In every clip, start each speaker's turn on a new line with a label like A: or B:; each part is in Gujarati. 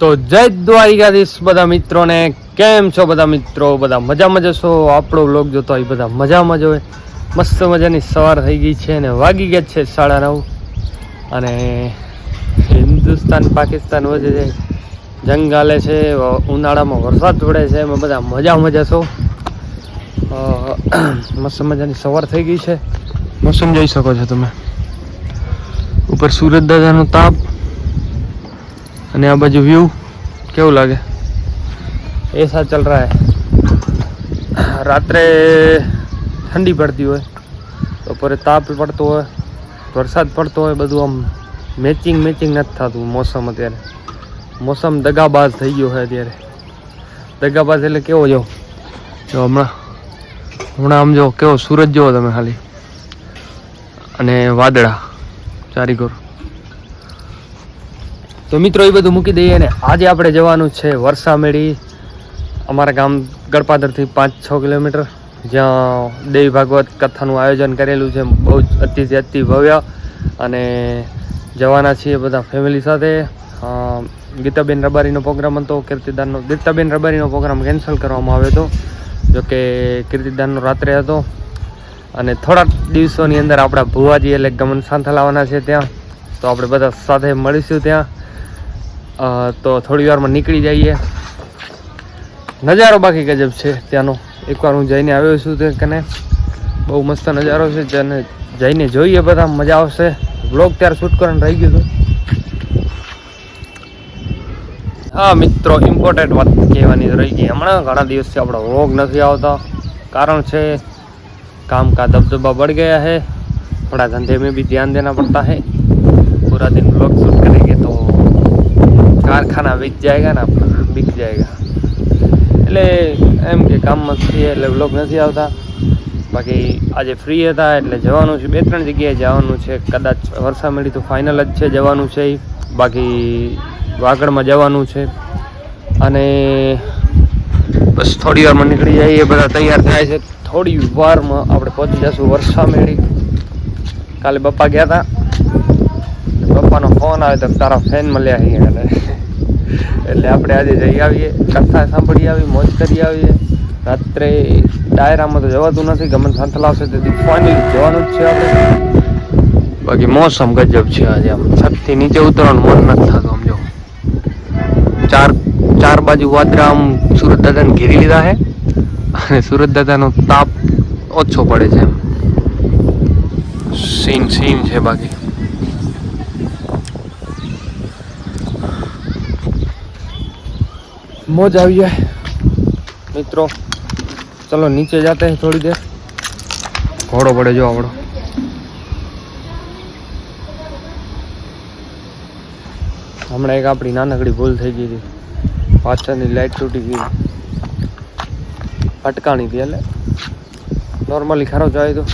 A: તો જય દ્વારિકાધીશ બધા મિત્રોને. કેમ છો બધા મિત્રો? બધા મજામાં જશો? આપણો વ્લોગ જોતો હોય બધા મજામાં જ હોય. મસ્ત મજાની સવાર થઈ ગઈ છે અને વાગી ગયા છે 9:30 અને હિન્દુસ્તાન પાકિસ્તાન વચ્ચે જંગ હાલે છે. ઉનાળામાં વરસાદ પડે છે. એમાં બધા મજામાં જશો. મસ્ત મજાની સવાર થઈ ગઈ છે. મોસમ જોઈ શકો છો તમે. ઉપર સુરત દાદાનો તાપ અને આ बाजू व्यू કેવું લાગે? ऐसा चल रहा है. રાત્રે ઠંડી પડતી હોય, બપોરે તાપ પડતો હોય, વરસાદ પડતો હોય, બધું આમ મેચિંગ નથી થતું મોસમ. અત્યારે મોસમ દગાબાજ થઈ ગયો છે. અત્યારે દગાબાજ એટલે કેવો જો હમણાં આમ જો કેવો સૂરજ જેવો તમે ખાલી, અને વાદળા ચારીકોર. તો મિત્રો એ બધું મૂકી દઈએ ને આજે આપણે જવાનું છે વરસામેડી. અમારા ગામ ગળપાદરથી 5-6 કિલોમીટર, જ્યાં દેવી ભાગવત કથાનું આયોજન કરેલું છે. બહુ જ અતિ ભવ્ય. અને જવાના છીએ બધા ફેમિલી સાથે. ગીતાબેન રબારીનો પ્રોગ્રામ હતો, ગીતાબેન રબારીનો પ્રોગ્રામ કેન્સલ કરવામાં આવ્યો હતો. જોકે કીર્તિદાનનો રાત્રે હતો. અને થોડાક દિવસોની અંદર આપણા ભુવાજી એટલે ગમન સાંથલ લાવવાના છે ત્યાં. તો આપણે બધા સાથે મળીશું ત્યાં. તો થોડી વારમાં નીકળી જઈએ. નજારો બાકી ગજબ છે ત્યાંનો. એકવાર હું જઈને આવ્યો છું તે કને. બહુ મસ્ત નજારો છે, જેને જઈને જોઈએ બધા મજા આવશે. વ્લોગ ત્યારે શૂટ કરવાનું રહી ગયું હતું. હા મિત્રો, ઇમ્પોર્ટન્ટ વાત કહેવાની રહી ગઈ. હમણાં ઘણા દિવસથી આપણો વ્લોગ નથી આવતા. કારણ છે काम का दबदबा बढ़ गया है, थोड़ा धंधे में भी ध्यान देना पड़ता है. पूरा दिन व्लॉग शूट करेंगे तो कारखाना बिक जाएगा ना, बिक जाएगा. એટલે એમ કે કામમાં છીએ એટલે વ્લોગ નથી આવતા. બાકી આજે ફ્રી હતા એટલે જવાનું છે. 2-3 જગ્યાએ જવાનું છે. કદાચ વરસામેડી તો ફાઇનલ જ છે, જવાનું છે. બાકી વાગડમાં જવાનું છે. અને બસ થોડી વારમાં નીકળી જઈએ. બધા તૈયાર થાય છે. થોડી વારમાં આપણે પહોંચી જશું વરસામેડી. કાલે પપ્પા ગયા હતા, પપ્પાનો ફોન આવે તો તારા ફેન મળ્યા અહીંયા. એટલે આપણે આજે જઈ આવીએ, કથા સાંભળી આવી, મોજ કરી આવીએ. રાત્રે ડાયરામાં તો જવાતું નથી, ગમન સાંથલ આવશે તેથી ફાઇનલી જવાનું જ છે આપણે. બાકી મોસમ ગજબ છે આજે. આમ છતથી નીચે ઉતરવાનું મન નથી થતું. આમ જો ચાર બાજુ વાદળા આમ સુરત દાદાને ઘેરી લીધા છે. અને સુરત દાદાનો તાપ ઓછો પડે છે. એમ સીન છે. બાકી મોજ આવી જાય મિત્રો. ચલો નીચે જાતે हैं થોડી દેર. ઘોડો પડે જો આપણો. હમણાં એક આપણી નાનકડી ભૂલ થઈ ગઈ હતી. પાછળની લાઈટ તૂટી ગઈ, અટકાણી હતી. એટલે નોર્મલી ખરાબ જાય તો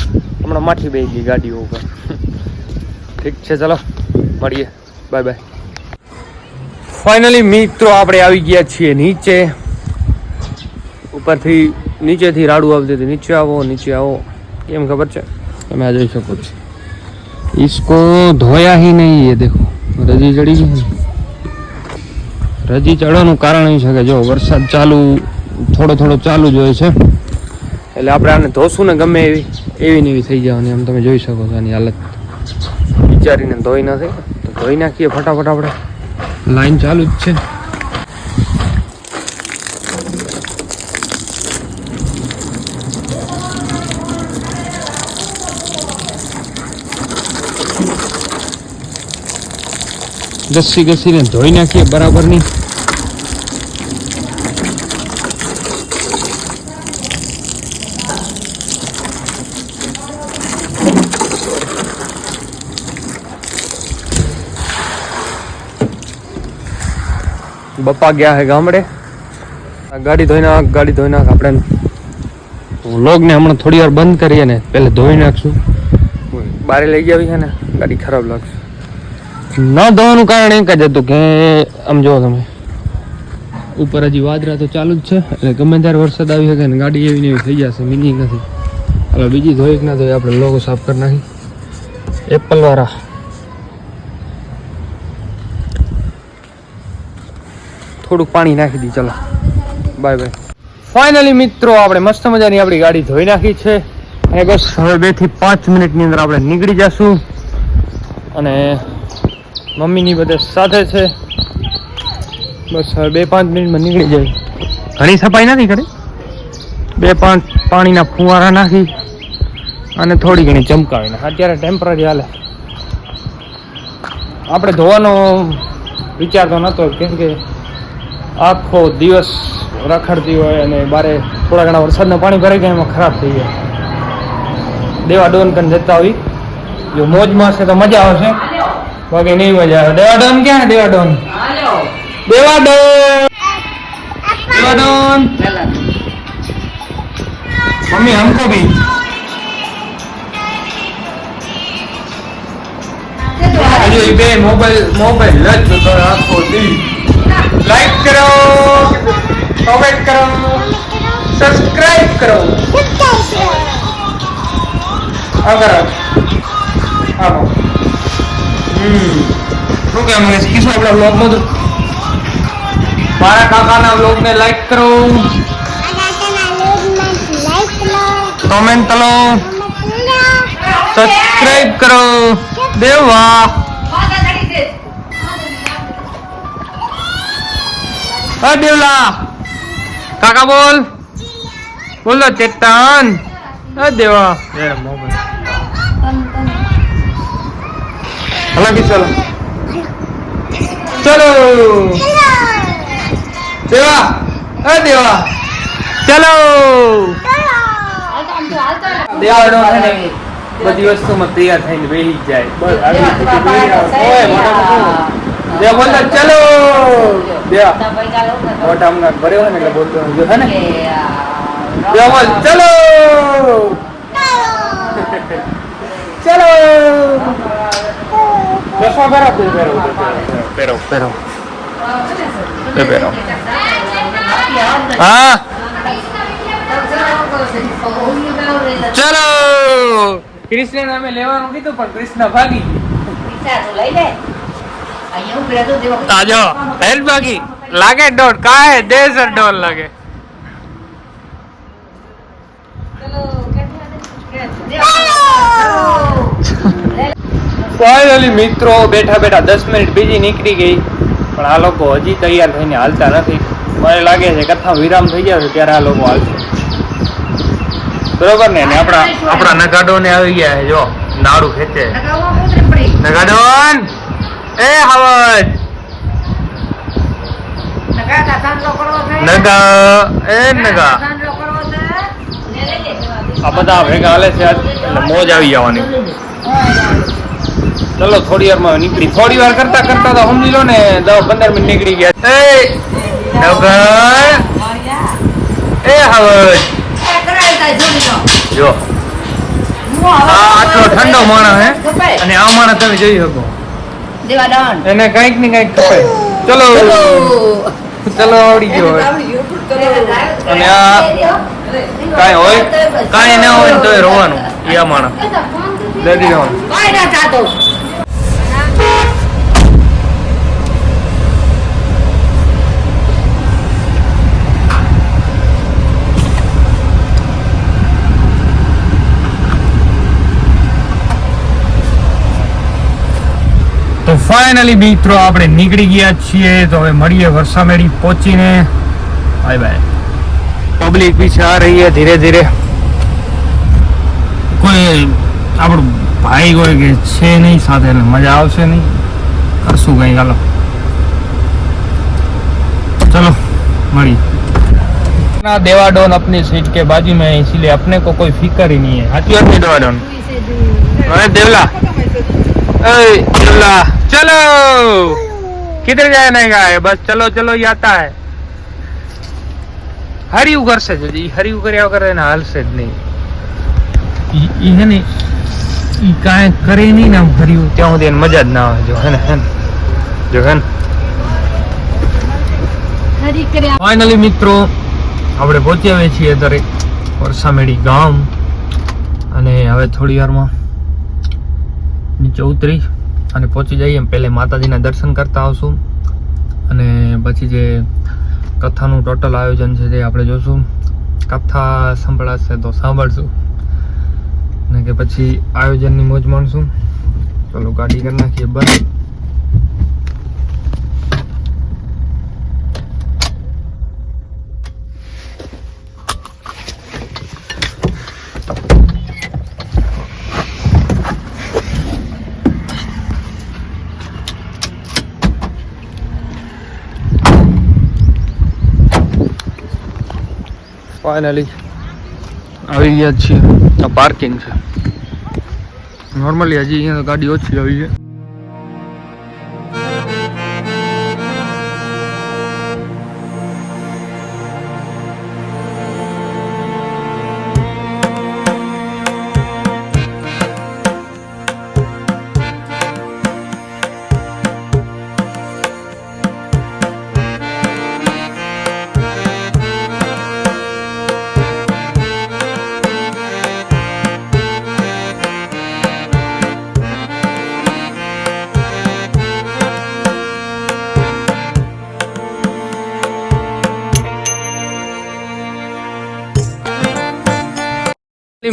A: હમણાં માઠી બેસી ગઈ ગાડીઓ ઉપર. ઠીક છે, ચલો મળીએ, બાય બાય. ફાઇનલી મિત્રો આપણે આવી ગયા છીએ નીચે. ઉપરથી નીચેથી રાડું આવતી હતી, નીચે આવો. કેમ ખબર છે? તમે આ જોઈ શકો છો. इसको धोया ही नहीं है, देखो रजी चढ़ी गई. રજી ચડવાનું કારણ એ છે કે જો વરસાદ થોડો ચાલુ જ હોય છે. એટલે આપણે આને ધોશું ને ગમે એવી ને એવી થઈ જવાની. આમ તમે જોઈ શકો છો આની હાલત. વિચારીને ધોઈ નથી તો ધોઈ નાખીએ ફટાફટ. આપણે લાઈન ચાલુ જ છે. ઘસીને ધોઈ નાખીએ બરાબરની. બપ્પા ગયા હે ગામડે. ગાડી ધોઈ નાખ. આપણે વ્લોગને હમણાં થોડી વાર બંધ કરીએ ને પહેલે ધોઈ નાખશું. બારે લઈ ગયા છે ને ગાડી ખરાબ લાગશે. ન ધોવાનું કારણ એક જ હતું કે આમ જો તમે ઉપર હજી વાદળા તો ચાલુ જ છે. એટલે ગમે ત્યારે વરસાદ આવી શકે ને ગાડી એવી ને એવી થઈ જશે. મિનિંગ નથી. હવે બીજી ધોઈ કે ના ધોઈ આપણે લોગો સાફ કરી નાખી. એપલ વાળા થોડુંક પાણી નાખી દી. ચલો બાય બાય. ફાઇનલી મિત્રો આપણે મસ્ત મજાની આપણી ગાડી ધોઈ નાખી છે અને બસ હવે 2 થી 5 મિનિટની અંદર આપણે નીકળી જશું. અને મમ્મીની બધે સાથે છે. બસ હવે 2-5 મિનિટમાં નીકળી જાય. ઘણી સફાઈ નથી કરી, 2-5 પાણીના ફુવારા નાખી અને થોડી ઘણી ચમકાવીને અત્યારે ટેમ્પરરી હાલે. આપણે ધોવાનો વિચાર તો નહોતો, કેમ કે આખો દિવસ રખડતી હોય અને બારે થોડા ઘણા વરસાદનું પાણી ભરાઈ ગયા એમાં ખરાબ થઈ ગયા. દેવા ડોન કરીને જતા આવી, જો મોજમાં હશે તો મજા આવશે, બાકી નહીં મજા આવે. દેવા ડોન ક્યાં? દેવા ડોન, દેવા ડોન, દેવા ડોન. મમ્મી हमको भी अरे बे मोबाइल लच तो आपको दी लाइक करो, कमेंट करो, सब्सक्राइब करो. अगर आप શું કે મને કિશો આપણા વ્લોગ માં મારા કાકાના વ્લોગ ને લાઈક કરો, कमेंट करो, सब्सक्राइब करो. देवा देवला काका बोल बोलो चेतन. देवा हालांकि चलो चलो देवा देवा चलो. દેવાડો બધી વસ્તુમાં તૈયાર થઈને બેસી જાય. બસ દેવા બોલતો ચલો. દેવા મોટા હમણાં ભરે હોય ને એટલે બોલતો જો હે ને. દેવા બોલ ચલો ચલો. ચશ્મા પહેરો, પહેરો પહેરો પહેરો. હા ચલો. કૃષ્ણ નામે લેવાનું કીધું પણ કૃષ્ણ ભાગી તાજો હેલ ભાગી લાગે ડોર કાય દેસર ડોર લાગે. ફાઇનલી મિત્રો બેઠા બેઠા 10 મિનિટ બીજી નીકળી ગઈ, પણ આ લોકો હજી તૈયાર થઈને હાલતા નથી. મને લાગે છે કથા વિરામ થઈ જશે ત્યારે આ લોકો હાલશે. બરોબર ને? આપણા નગાડો ને આવી ગયા છે, જો નાડું ખેંચે. નગાડોન એ હવજ નગા એ નગા આ બધા ભેગા હાલે છે એટલે મોજ આવી જવાની. ચલો થોડી વારમાં નીકળી. થોડી વાર કરતા કરતા તો સમજી લો ને 10-15 મિનિટ નીકળી ગયા. એ નગર એ હવજ જો આટલો ઠંડો માણસ હે અને આ માણસ તમે જોઈ શકો એને કઈક ને કઈક ખપાય. ચલો ચલો આવડી ગયો. અને આ કાંઈ હોય કાંઈ ના હોય તો રોવાનું. એ આ માણસ દર્દી રહેવાનું. તો ફાઇનલી મિત્રો આપણે નીકળી ગયા છીએ. તો હવે મળીએ વરસામેડી પહોંચીને. Bye bye. પબ્લિક પીછે આ રહી है ધીરે ધીરે. કોઈ આપણું ભાઈ કોઈ કે છે નહીં સાથે એટલે મજા આવશે નહીં. કરશું કઈ. ચાલો चलो मरी ना देवाडोन अपनी सीट के बाजू में है, इसीलिए अपने को कोई फिक्र ही नहीं है. हाथी हाथ में देवाडोन. अरे देवला, देवला चलो. किधर जाने का है? बस चलो चलो ही आता है. हरियू कर से जी, हरियू કર્યા વગર એને હાલશે જ નહીં. ઈ હે ને ઈ કાંઈ કરે નહીં ને હરિયુ ત્યાં સુધી એને મજા જ ના આવે. જો હે ને જો હે ને ફાઇનલી મિત્રો આપણે પહોંચી આવ્યા છીએ અત્યારે વરસામેડી ગામ. અને હવે થોડી વારમાં નીચે ઉતરી અને પહોંચી જઈએ. પહેલે માતાજીના દર્શન કરતા આવશું અને પછી જે કથાનું ટોટલ આયોજન છે તે આપણે જોશું. કથા સંભળાશે તો સાંભળશું ને કે પછી આયોજનની મોજ માણશું. ચલો ગાડી કરી નાખીએ બંધ. ફાઇનલી આવી ગયા છીએ. આ પાર્કિંગ છે. નોર્મલી હજી અહીંયા તો ગાડી ઓછી આવી છે.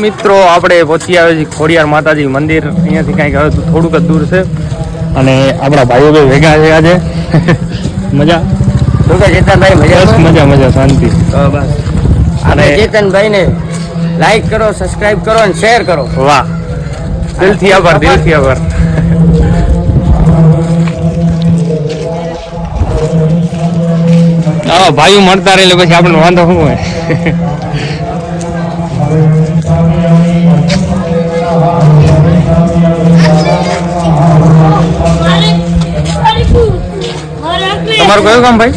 A: મિત્રો આપણે પહોંચી આવે છે ખોડિયાર માતાજી મંદિર. અહીંયાથી કંઈક હવે થોડુંક જ દૂર છે અને આપણા ભાઈઓ બે ભેગા છે આજે. મજા ચેતનભાઈ? મજા મજા શાંતિ. બસ અને ચેતનભાઈ ને લાઈક કરો, સબસ્ક્રાઇબ કરો અને શેર કરો. વાહ, દિલથી આભાર, દિલથી આભાર. હા, ભાઈઓ મળતા રહે પછી આપણને વાંધો શું હોય. તમારું કયું કામ ભાઈ?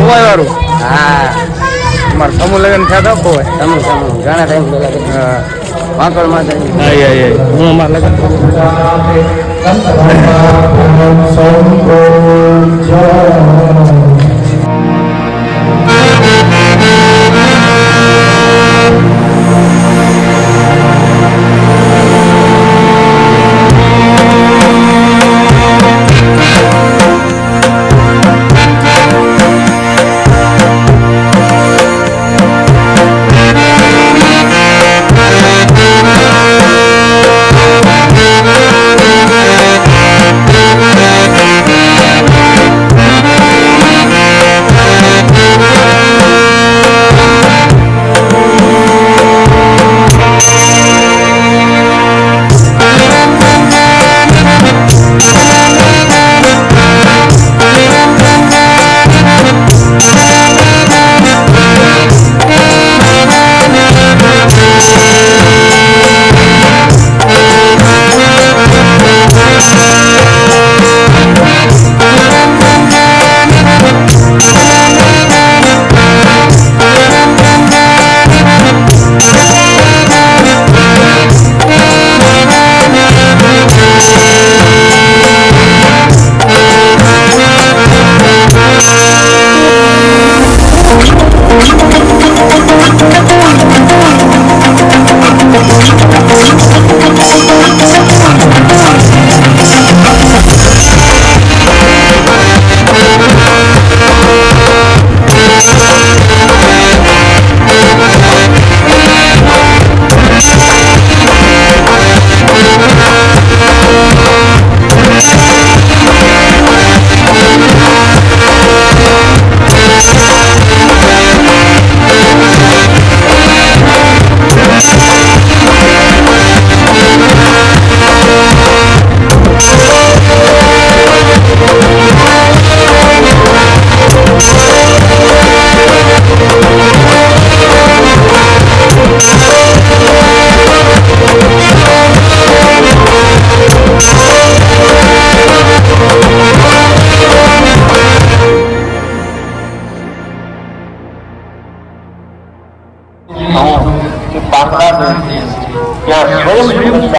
A: વાળું? હા, તમારે સમૂહ લગ્ન થયા હતા કોઈ? સમૂહ ઘણા ટાઈમ પેલા. વાંકડમાં હું અમારા લગ્ન